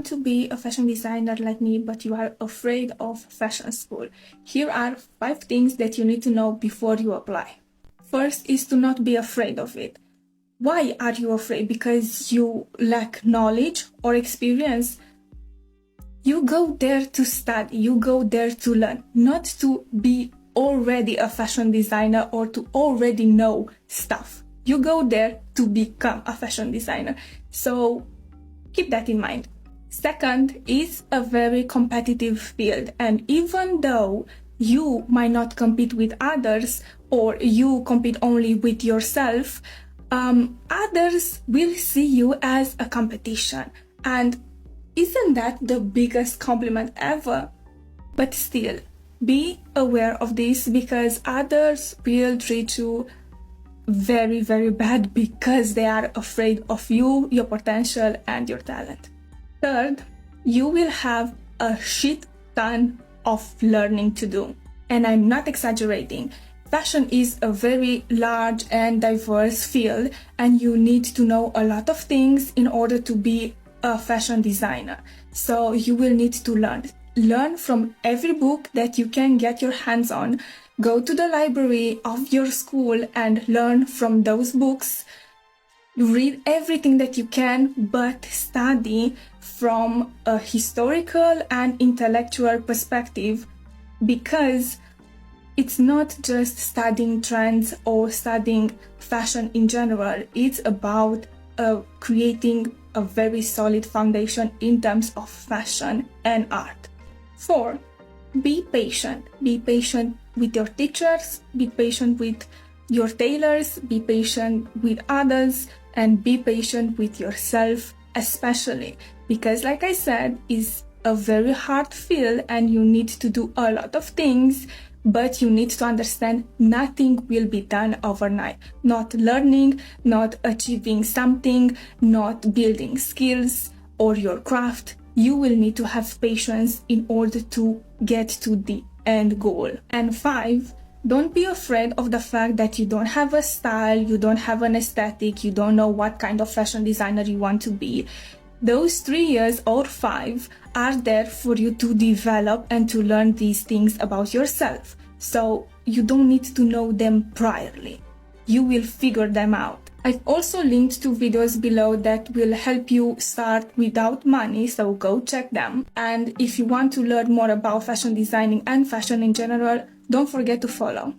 To be a fashion designer like me, but you are afraid of fashion school. Here are 5 things that you need to know before you apply. First is to not be afraid of it. Why are you afraid? Because you lack knowledge or experience? You go there to study, you go there to learn, not to be already a fashion designer or to already know stuff. You go there to become a fashion designer. So keep that in mind. Second, is a very competitive field, and even though you might not compete with others or you compete only with yourself, others will see you as a competition. And isn't that the biggest compliment ever? But still, be aware of this because others will treat you very, very bad because they are afraid of you, your potential, and your talent. Third, you will have a shit ton of learning to do. And I'm not exaggerating. Fashion is a very large and diverse field, and you need to know a lot of things in order to be a fashion designer. So you will need to learn. Learn from every book that you can get your hands on. Go to the library of your school and learn from those books. Read everything that you can, but study from a historical and intellectual perspective, because it's not just studying trends or studying fashion in general. It's about creating a very solid foundation in terms of fashion and art. 4, be patient. Be patient with your teachers, be patient with your tailors, be patient with others, and be patient with yourself especially, because like I said, it's a very hard field and you need to do a lot of things, but you need to understand nothing will be done overnight. Not learning, not achieving something, not building skills or your craft. You will need to have patience in order to get to the end goal. And 5, don't be afraid of the fact that you don't have a style, you don't have an aesthetic, you don't know what kind of fashion designer you want to be. Those 3 years or 5 are there for you to develop and to learn these things about yourself. So you don't need to know them priorly. You will figure them out. I've also linked to videos below that will help you start without money, so go check them. And if you want to learn more about fashion designing and fashion in general, don't forget to follow.